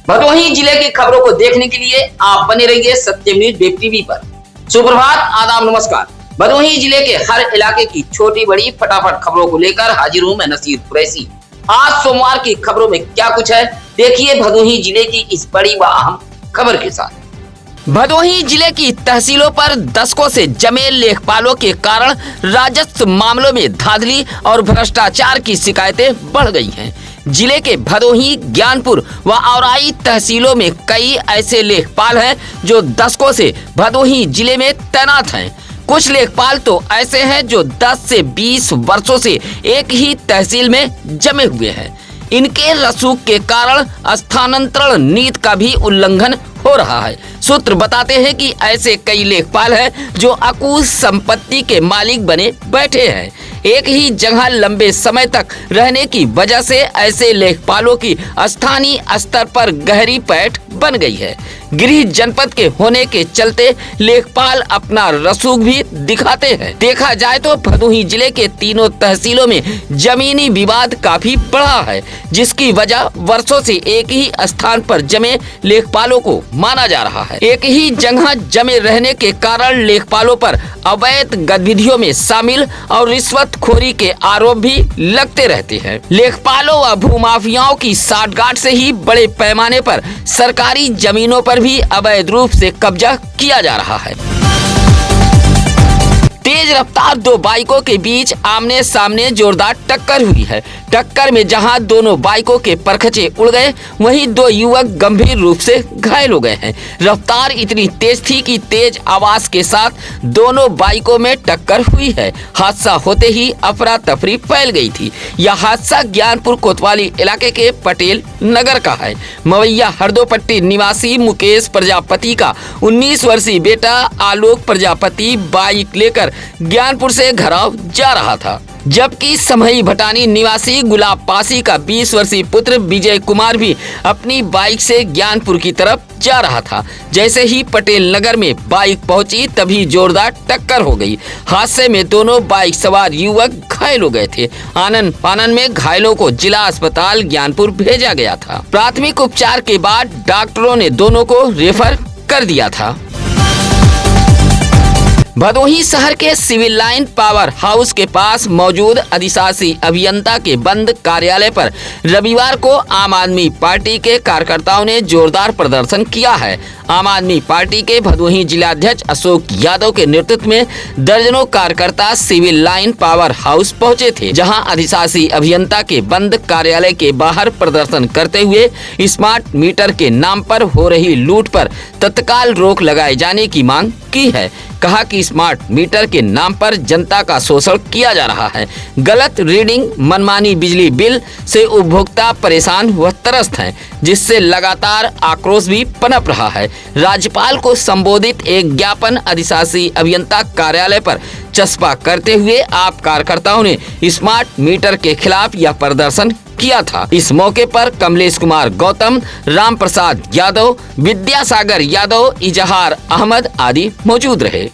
भदोही जिले की खबरों को देखने के लिए आप बने रहिए सत्यम न्यूज वेब टीवी पर। सुप्रभात, आदाब, नमस्कार। भदोही जिले के हर इलाके की छोटी बड़ी फटाफट खबरों को लेकर हाजिर हूं मैं नसीर कुरैशी। आज सोमवार की खबरों में क्या कुछ है, देखिए भदोही जिले की इस बड़ी व अहम खबर के साथ। भदोही जिले की तहसीलों पर दशकों से जमे लेखपालों के कारण राजस्व मामलों में धांधली और भ्रष्टाचार की शिकायतें बढ़ गई हैं। जिले के भदोही, ज्ञानपुर व औराई तहसीलों में कई ऐसे लेखपाल हैं जो दशकों से भदोही जिले में तैनात हैं। कुछ लेखपाल तो ऐसे हैं जो 10 से 20 वर्षों से एक ही तहसील में जमे हुए हैं। इनके रसूख के कारण स्थानांतरण नीति का भी उल्लंघन हो रहा है। सूत्र बताते हैं कि ऐसे कई लेखपाल हैं जो अकूल संपत्ति के मालिक बने बैठे हैं। एक ही जगह लंबे समय तक रहने की वजह से ऐसे लेखपालों की स्थानीय स्तर पर गहरी पैठ बन गई है। गृह जनपद के होने के चलते लेखपाल अपना रसूख भी दिखाते हैं। देखा जाए तो भदोही जिले के तीनों तहसीलों में जमीनी विवाद काफी बढ़ा है, जिसकी वजह वर्षों से एक ही स्थान पर जमे लेखपालों को माना जा रहा है। एक ही जगह जमे रहने के कारण लेखपालों पर अवैध गतिविधियों में शामिल और रिश्वतखोरी के आरोप भी लगते रहते हैं। लेखपालों व भूमाफियाओं की साठगांठ से ही बड़े पैमाने पर सरकारी जमीनों पर भी अवैध रूप से कब्जा किया जा रहा है। तेज रफ्तार दो बाइकों के बीच आमने सामने जोरदार टक्कर हुई है। टक्कर में जहां दोनों बाइकों के परखचे उड़ गए, वहीं दो युवक गंभीर रूप से घायल हो गए हैं। रफ्तार इतनी तेज थी कि तेज आवाज के साथ दोनों बाइकों में टक्कर हुई है। हादसा होते ही अफरा तफरी फैल गई थी। यह हादसा ज्ञानपुर कोतवाली इलाके के पटेल नगर का है। मवैया हरदोपट्टी निवासी मुकेश प्रजापति का 19 वर्षीय बेटा आलोक प्रजापति बाइक लेकर ज्ञानपुर से घराव जा रहा था, जबकि समही भटानी निवासी गुलाब पासी का 20 वर्षीय पुत्र विजय कुमार भी अपनी बाइक से ज्ञानपुर की तरफ जा रहा था। जैसे ही पटेल नगर में बाइक पहुंची तभी जोरदार टक्कर हो गई। हादसे में दोनों बाइक सवार युवक घायल हो गए थे। आनन फानन में घायलों को जिला अस्पताल ज्ञानपुर भेजा गया था। प्राथमिक उपचार के बाद डॉक्टरों ने दोनों को रेफर कर दिया था। भदोही शहर के सिविल लाइन पावर हाउस के पास मौजूद अधिशासी अभियंता के बंद कार्यालय पर रविवार को आम आदमी पार्टी के कार्यकर्ताओं ने जोरदार प्रदर्शन किया है। आम आदमी पार्टी के भदोही जिलाध्यक्ष अशोक यादव के नेतृत्व में दर्जनों कार्यकर्ता सिविल लाइन पावर हाउस पहुंचे थे, जहां अधिशासी अभियंता के बंद कार्यालय के बाहर प्रदर्शन करते हुए स्मार्ट मीटर के नाम पर हो रही लूट पर तत्काल रोक लगाए जाने की मांग की है। कहा कि स्मार्ट मीटर के नाम पर जनता का शोषण किया जा रहा है। गलत रीडिंग, मनमानी बिजली बिल से उपभोक्ता परेशान व त्रस्त हैं, जिससे लगातार आक्रोश भी पनप रहा है। राज्यपाल को संबोधित एक ज्ञापन अधिशासी अभियंता कार्यालय पर चस्पा करते हुए आप कार्यकर्ताओं ने स्मार्ट मीटर के खिलाफ यह प्रदर्शन किया था। इस मौके पर कमलेश कुमार गौतम, राम प्रसाद यादव, विद्यासागर यादव, इजहार अहमद आदि मौजूद रहे।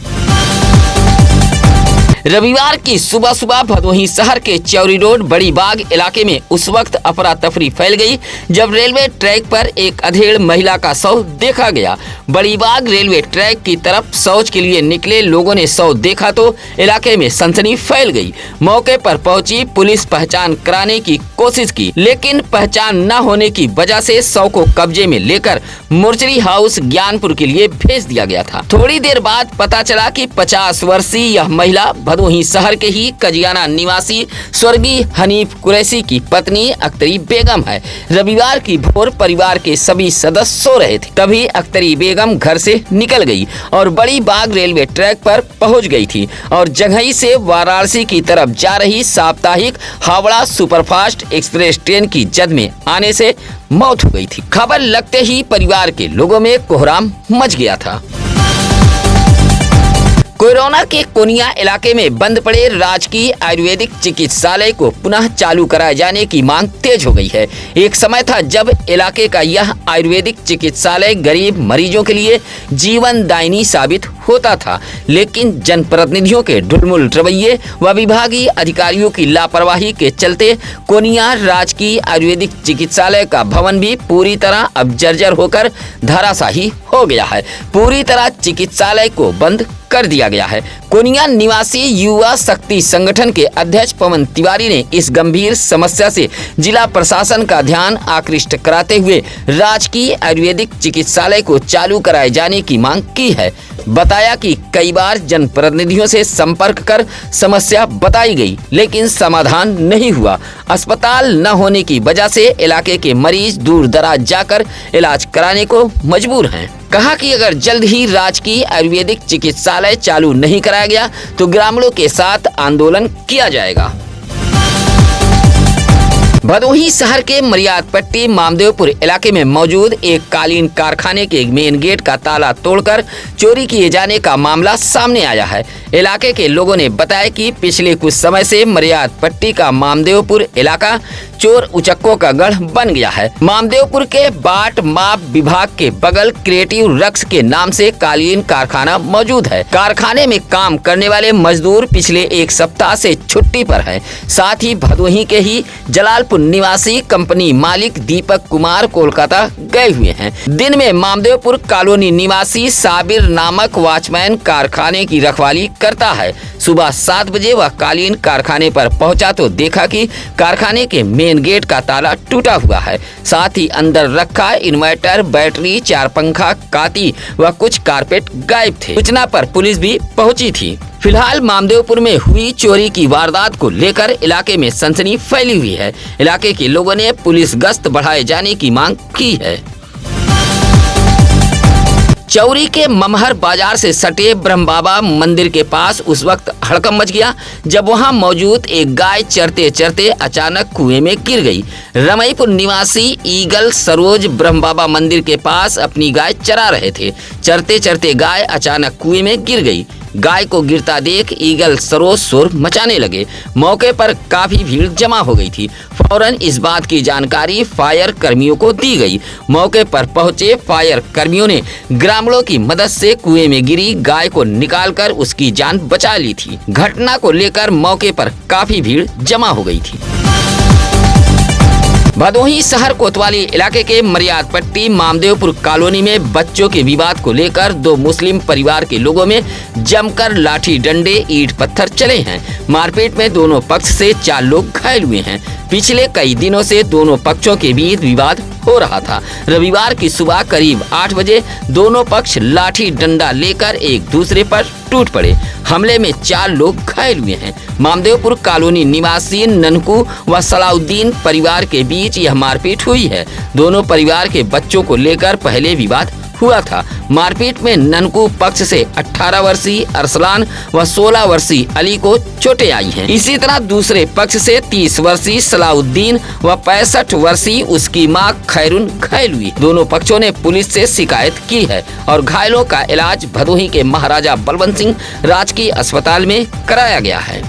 रविवार की सुबह सुबह भदोही शहर के चौरी रोड बड़ी बाग इलाके में उस वक्त अफरा तफरी फैल गई जब रेलवे ट्रैक पर एक अधेड़ महिला का शव देखा गया। बड़ी बाग रेलवे ट्रैक की तरफ शौच के लिए निकले लोगों ने शव देखा तो इलाके में सनसनी फैल गई। मौके पर पहुंची पुलिस पहचान कराने की कोशिश की, लेकिन पहचान न होने की वजह से शव को कब्जे में लेकर मोर्चरी हाउस ज्ञानपुर के लिए भेज दिया गया था। थोड़ी देर बाद पता चला कि 50 वर्षीय यह महिला भदोही शहर के ही कजियाना निवासी स्वर्गीय हनीफ कुरैशी की पत्नी अख्तरी बेगम है। रविवार की भोर परिवार के सभी सदस्य सो रहे थे, तभी अख्तरी बेगम घर से निकल गई और बड़ी बाग रेलवे ट्रैक पर पहुंच गई थी और जंघई से वाराणसी की तरफ जा रही साप्ताहिक हावड़ा सुपरफास्ट एक्सप्रेस ट्रेन की जद में आने से मौत हो गई थी। खबर लगते ही परिवार के लोगों में कोहराम मच गया था। कोरोना के कोनिया इलाके में बंद पड़े राजकीय आयुर्वेदिक चिकित्सालय को पुनः चालू कराए जाने की मांग तेज हो गई है। एक समय था जब इलाके का यह आयुर्वेदिक चिकित्सालय गरीब मरीजों के लिए जीवनदायिनी साबित होता था, लेकिन जनप्रतिनिधियों के ढुलमुल रवैये व विभागीय अधिकारियों की लापरवाही के चलते कोनिया राजकीय आयुर्वेदिक चिकित्सालय का भवन भी पूरी तरह अब जर्जर होकर धराशायी हो गया है। पूरी तरह चिकित्सालय को बंद कर दिया गया है। कोनिया निवासी युवा शक्ति संगठन के अध्यक्ष पवन तिवारी ने इस गंभीर समस्या से जिला प्रशासन का ध्यान आकृष्ट कराते हुए राजकीय आयुर्वेदिक चिकित्सालय को चालू कराए जाने की मांग की है। बताया कि कई बार जनप्रतिनिधियों से संपर्क कर समस्या बताई गई, लेकिन समाधान नहीं हुआ। अस्पताल न होने की वजह से इलाके के मरीज दूर दराज जाकर इलाज कराने को मजबूर हैं। कहा कि अगर जल्द ही राजकीय आयुर्वेदिक चिकित्सालय चालू नहीं कराया गया तो ग्रामीणों के साथ आंदोलन किया जाएगा। भदोही शहर के मरियादपट्टी मामदेवपुर इलाके में मौजूद एक कालीन कारखाने के मेन गेट का ताला तोड़कर चोरी किए जाने का मामला सामने आया है। इलाके के लोगों ने बताया कि पिछले कुछ समय से मरियादपट्टी का मामदेवपुर इलाका चोर उचक्कों का गढ़ बन गया है। मामदेवपुर के बाट माप विभाग के बगल क्रिएटिव रक्स के नाम से कालीन कारखाना मौजूद है। कारखाने में काम करने वाले मजदूर पिछले एक सप्ताह से छुट्टी पर हैं। साथ ही भदोही के ही जलालपुर निवासी कंपनी मालिक दीपक कुमार कोलकाता गए हुए हैं। दिन में मामदेवपुर कॉलोनी निवासी साबिर नामक वॉचमैन कारखाने की रखवाली करता है। सुबह 7 बजे वह कालीन कारखाने पर पहुंचा तो देखा कि कारखाने के मेन गेट का ताला टूटा हुआ है। साथ ही अंदर रखा इन्वर्टर, बैटरी, 4 पंखा, काती व कुछ कारपेट गायब थे। सूचना पर पुलिस भी पहुंची थी। फिलहाल मामदेवपुर में हुई चोरी की वारदात को लेकर इलाके में सनसनी फैली हुई है। इलाके के लोगों ने पुलिस गश्त बढ़ाए जाने की मांग की है। चौरी के ममहर बाजार से सटे ब्रह्म बाबा मंदिर के पास उस वक्त हड़कंप मच गया जब वहां मौजूद एक गाय चरते चरते अचानक कुएं में गिर गई। रमईपुर निवासी ईगल सरोज ब्रह्म बाबा मंदिर के पास अपनी गाय चरा रहे थे। चरते चरते गाय अचानक कुएं में गिर गई। गाय को गिरता देख ईगल सरोज शोर मचाने लगे। मौके पर काफी भीड़ जमा हो गई थी। फौरन इस बात की जानकारी फायर कर्मियों को दी गई। मौके पर पहुंचे फायर कर्मियों ने ग्रामीणों की मदद से कुएं में गिरी गाय को निकालकर उसकी जान बचा ली थी। घटना को लेकर मौके पर काफी भीड़ जमा हो गई थी। भदोही शहर कोतवाली इलाके के मरियादपट्टी मामदेवपुर कॉलोनी में बच्चों के विवाद को लेकर 2 मुस्लिम परिवार के लोगों में जमकर लाठी डंडे ईंट पत्थर चले हैं। मारपीट में दोनों पक्ष से 4 लोग घायल हुए हैं। पिछले कई दिनों से दोनों पक्षों के बीच विवाद हो रहा था। रविवार की सुबह करीब 8 बजे दोनों पक्ष लाठी डंडा लेकर एक दूसरे पर टूट पड़े। हमले में 4 लोग घायल हुए हैं। मामदेवपुर कॉलोनी निवासी ननकू व सलाउद्दीन परिवार के बीच यह मारपीट हुई है। दोनों परिवार के बच्चों को लेकर पहले विवाद हुआ था। मारपीट में ननकू पक्ष से 18 वर्षीय अरसलान व 16 वर्षीय अली को चोटें आई हैं। इसी तरह दूसरे पक्ष से 30 वर्षीय सलाउद्दीन व 65 वर्षीय उसकी मां खैरुन घायल हुई। दोनों पक्षों ने पुलिस से शिकायत की है और घायलों का इलाज भदोही के महाराजा बलवंत सिंह राजकीय अस्पताल में कराया गया है।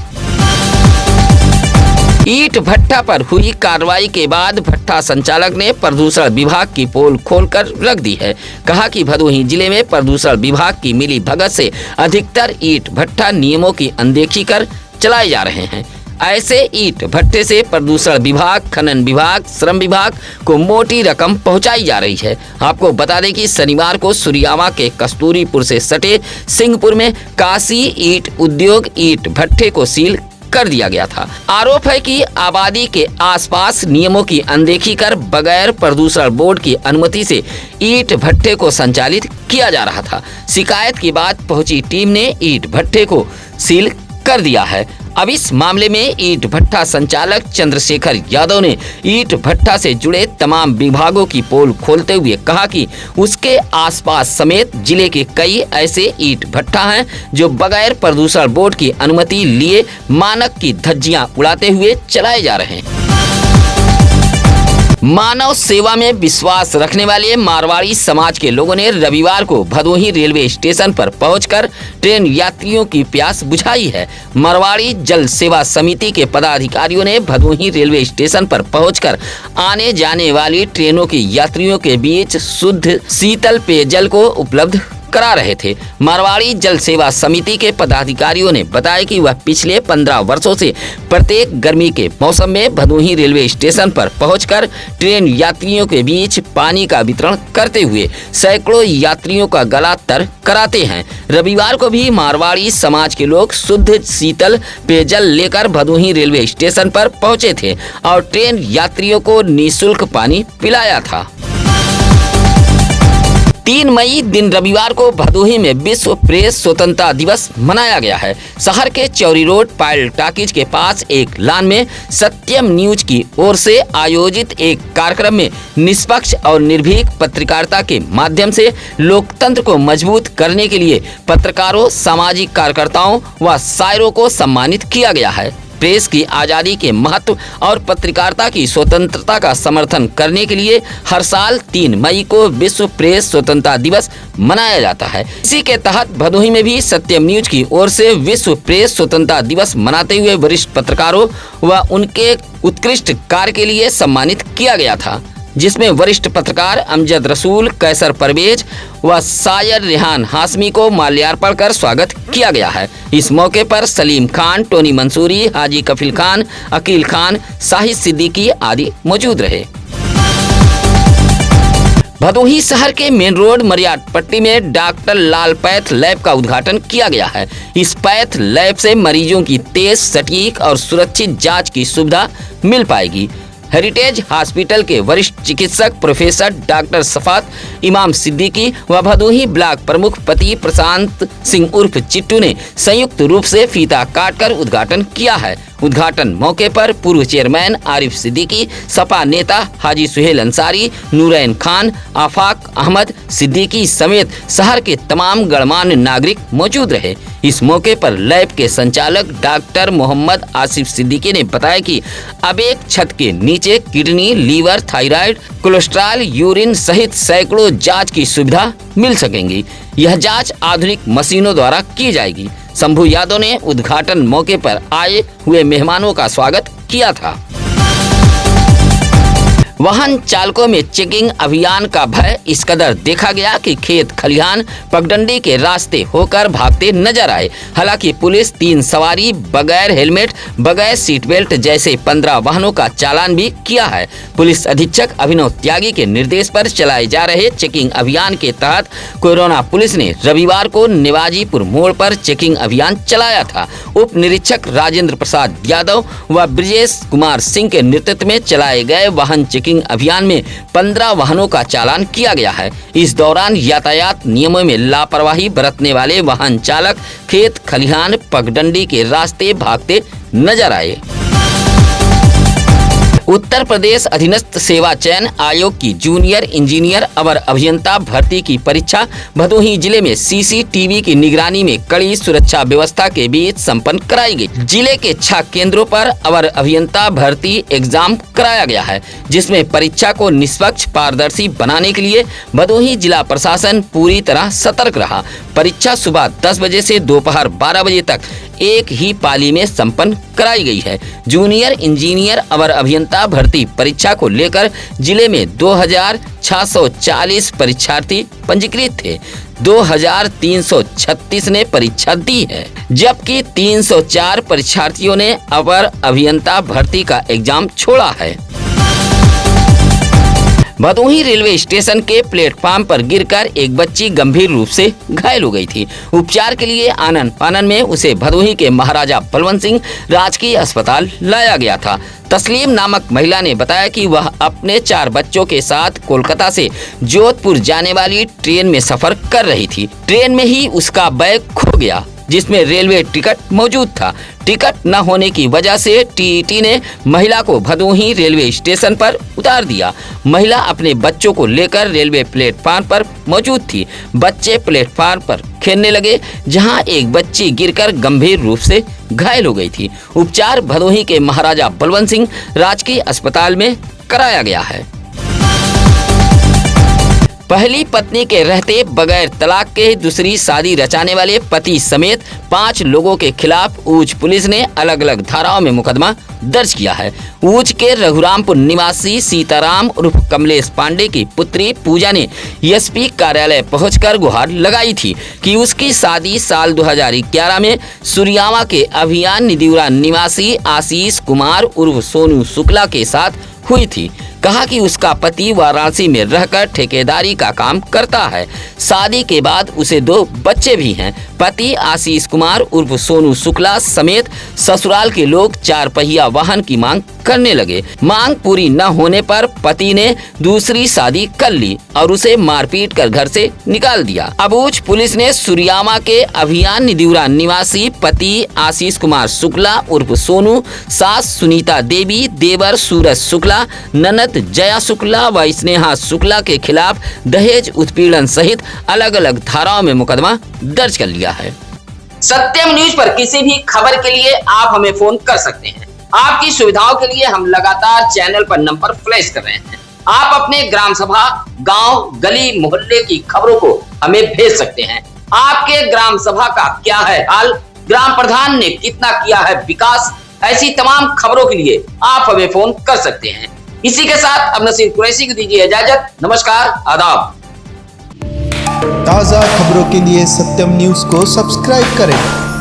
ईंट भट्टा पर हुई कार्रवाई के बाद भट्टा संचालक ने प्रदूषण विभाग की पोल खोलकर रख दी है। कहा कि भदोही जिले में प्रदूषण विभाग की मिली भगत से अधिकतर ईंट भट्टा नियमों की अनदेखी कर चलाए जा रहे हैं। ऐसे ईंट भट्टे से प्रदूषण विभाग, खनन विभाग, श्रम विभाग को मोटी रकम पहुंचाई जा रही है। आपको बता दें कि शनिवार को सुरियामा के कस्तूरीपुर से सटे सिंहपुर में काशी ईंट उद्योग ईंट भट्टे को सील कर दिया गया था। आरोप है कि आबादी के आसपास नियमों की अनदेखी कर बगैर प्रदूषण बोर्ड की अनुमति से ईंट भट्टे को संचालित किया जा रहा था। शिकायत के बाद पहुंची टीम ने ईंट भट्टे को सील कर दिया है। अब इस मामले में ईंट भट्टा संचालक चंद्रशेखर यादव ने ईंट भट्टा से जुड़े तमाम विभागों की पोल खोलते हुए कहा कि उसके आसपास समेत जिले के कई ऐसे ईंट भट्टा हैं जो बगैर प्रदूषण बोर्ड की अनुमति लिए मानक की धज्जियां उड़ाते हुए चलाए जा रहे हैं। मानव सेवा में विश्वास रखने वाले मारवाड़ी समाज के लोगों ने रविवार को भदोही रेलवे स्टेशन पर पहुंचकर ट्रेन यात्रियों की प्यास बुझाई है। मारवाड़ी जल सेवा समिति के पदाधिकारियों ने भदोही रेलवे स्टेशन पर पहुंचकर आने जाने वाली ट्रेनों के यात्रियों के बीच शुद्ध शीतल पेयजल को उपलब्ध करा रहे थे। मारवाड़ी जल सेवा समिति के पदाधिकारियों ने बताया कि वह पिछले 15 वर्षों से प्रत्येक गर्मी के मौसम में भदोही रेलवे स्टेशन पर पहुंचकर ट्रेन यात्रियों के बीच पानी का वितरण करते हुए सैकड़ों यात्रियों का गला तर कराते हैं। रविवार को भी मारवाड़ी समाज के लोग शुद्ध शीतल पेयजल लेकर भदोही रेलवे स्टेशन पर पहुंचे थे और ट्रेन यात्रियों को निःशुल्क पानी पिलाया था। 3 मई दिन रविवार को भदोही में विश्व प्रेस स्वतंत्रता दिवस मनाया गया है। शहर के चौरी रोड पायल टाकीज के पास एक लान में सत्यम न्यूज की ओर से आयोजित एक कार्यक्रम में निष्पक्ष और निर्भीक पत्रकारिता के माध्यम से लोकतंत्र को मजबूत करने के लिए पत्रकारों, सामाजिक कार्यकर्ताओं व शायरों को सम्मानित किया गया है। प्रेस की आज़ादी के महत्व और पत्रकारिता की स्वतंत्रता का समर्थन करने के लिए हर साल 3 मई को विश्व प्रेस स्वतंत्रता दिवस मनाया जाता है। इसी के तहत भदोही में भी सत्यम न्यूज की ओर से विश्व प्रेस स्वतंत्रता दिवस मनाते हुए वरिष्ठ पत्रकारों व उनके उत्कृष्ट कार्य के लिए सम्मानित किया गया था, जिसमें वरिष्ठ पत्रकार अमजद रसूल, कैसर परवेज व शायर रेहान हाशमी को माल्यार्पण कर स्वागत किया गया है। इस मौके पर सलीम खान, टोनी मंसूरी, हाजी कफिल खान, अकील खान, शाहिद सिद्दीकी आदि मौजूद रहे। भदोही शहर के मेन रोड मरियाट पट्टी में डॉक्टर लाल पैथ लैब का उद्घाटन किया गया है। इस पैथ लैब से मरीजों की तेज, सटीक और सुरक्षित जांच की सुविधा मिल पाएगी। हेरिटेज हॉस्पिटल के वरिष्ठ चिकित्सक प्रोफेसर डॉक्टर सफात इमाम सिद्दीकी व भदोही ब्लॉक प्रमुख पति प्रशांत सिंह उर्फ चिट्टू ने संयुक्त रूप से फीता काटकर उद्घाटन किया है। उद्घाटन मौके पर पूर्व चेयरमैन आरिफ सिद्दीकी, सपा नेता हाजी सुहेल अंसारी, नूरैन खान, आफाक अहमद सिद्दीकी समेत शहर के तमाम गणमान्य नागरिक मौजूद रहे। इस मौके पर लैब के संचालक डॉक्टर मोहम्मद आसिफ सिद्दीकी ने बताया कि अब एक छत के नीचे kidney, liver, thyroid, cholesterol, urine सहित सैकड़ों जांच की सुविधा मिल सकेंगी। यह जांच आधुनिक मशीनों द्वारा की जाएगी। शंभू यादव ने उद्घाटन मौके पर आए हुए मेहमानों का स्वागत किया था। वाहन चालकों में चेकिंग अभियान का भय इस कदर देखा गया कि खेत खलिहान पगडंडी के रास्ते होकर भागते नजर आए। हालांकि पुलिस 3 सवारी बगैर हेलमेट, बगैर सीट बेल्ट जैसे 15 वाहनों का चालान भी किया है। पुलिस अधीक्षक अभिनव त्यागी के निर्देश पर चलाए जा रहे चेकिंग अभियान के तहत कोरोना पुलिस ने रविवार को नेवाजीपुर मोड़ पर चेकिंग अभियान चलाया था। उप निरीक्षक राजेंद्र प्रसाद यादव व ब्रिजेश कुमार सिंह के नेतृत्व में चलाए गए वाहन चेकिंग अभियान में 15 वाहनों का चालान किया गया है। इस दौरान यातायात नियमों में लापरवाही बरतने वाले वाहन चालक खेत खलिहान पगडंडी के रास्ते भागते नजर आए। उत्तर प्रदेश अधीनस्थ सेवा चयन आयोग की जूनियर इंजीनियर अवर अभियंता भर्ती की परीक्षा भदोही जिले में सीसीटीवी की निगरानी में कड़ी सुरक्षा व्यवस्था के बीच संपन्न कराई गई। जिले के 6 केंद्रों पर अवर अभियंता भर्ती एग्जाम कराया गया है, जिसमें परीक्षा को निष्पक्ष, पारदर्शी बनाने के लिए भदोही जिला प्रशासन पूरी तरह सतर्क रहा। परीक्षा सुबह 10 बजे से दोपहर 12 बजे तक एक ही पाली में संपन्न कराई गई है। जूनियर इंजीनियर अवर अभियंता भर्ती परीक्षा को लेकर जिले में 2640 परीक्षार्थी पंजीकृत थे। 2336 ने परीक्षा दी है, जबकि 304 परीक्षार्थियों ने अवर अभियंता भर्ती का एग्जाम छोड़ा है। भदोही रेलवे स्टेशन के प्लेटफार्म पर गिरकर एक बच्ची गंभीर रूप से घायल हो गई थी। उपचार के लिए आनन फानन में उसे भदोही के महाराजा बलवंत सिंह राजकीय अस्पताल लाया गया था। तस्लीम नामक महिला ने बताया कि वह अपने 4 बच्चों के साथ कोलकाता से जोधपुर जाने वाली ट्रेन में सफर कर रही थी। ट्रेन में ही उसका बैग खो गया, जिसमें रेलवे टिकट मौजूद था। टिकट न होने की वजह से टीईटी ने महिला को भदोही रेलवे स्टेशन पर उतार दिया। महिला अपने बच्चों को लेकर रेलवे प्लेटफार्म पर मौजूद थी। बच्चे प्लेटफार्म पर खेलने लगे, जहां एक बच्ची गिरकर गंभीर रूप से घायल हो गई थी। उपचार भदोही के महाराजा बलवंत सिंह राजकीय अस्पताल में कराया गया है। पहली पत्नी के रहते बगैर तलाक के दूसरी शादी रचाने वाले पति समेत 5 लोगों के खिलाफ ऊंच पुलिस ने अलग अलग धाराओं में मुकदमा दर्ज किया है। ऊंच के रघुरामपुर निवासी सीताराम उर्फ कमलेश पांडे की पुत्री पूजा ने एसपी कार्यालय पहुंचकर गुहार लगाई थी कि उसकी शादी साल 2011 में सुरियावा के अभियान निदिउरा निवासी आशीष कुमार उर्फ सोनू शुक्ला के साथ हुई थी। कहा कि उसका पति वाराणसी में रहकर ठेकेदारी का काम करता है। शादी के बाद उसे 2 बच्चे भी हैं। पति आशीष कुमार उर्फ सोनू शुक्ला समेत ससुराल के लोग 4 पहिया वाहन की मांग करने लगे। मांग पूरी न होने पर पति ने दूसरी शादी कर ली और उसे मारपीट कर घर से निकाल दिया। अब ऊंच पुलिस ने सुरियामा के अभियान निदिउरा निवासी पति आशीष कुमार शुक्ला उर्फ सोनू, सास सुनीता देवी, देवर सूरज शुक्ला, ननद जया शुक्ला व स्नेहा शुक्ला के खिलाफ दहेज उत्पीड़न सहित अलग अलग धाराओं में मुकदमा दर्ज कर लिया है। सत्यम न्यूज पर किसी भी खबर के लिए आप हमें फोन कर सकते हैं। आपकी सुविधाओं के लिए हम लगातार चैनल पर नंबर फ्लैश कर रहे हैं। आप अपने ग्राम सभा, गांव, गली, मोहल्ले की खबरों को हमें भेज सकते हैं। आपके ग्राम सभा का क्या है हाल, ग्राम प्रधान ने कितना किया है विकास, ऐसी तमाम खबरों के लिए आप हमें फोन कर सकते हैं। इसी के साथ अब नसीर कुरैशी को दीजिए इजाजत। नमस्कार, आदाब। ताज़ा खबरों के लिए सत्यम न्यूज़ को सब्सक्राइब करें।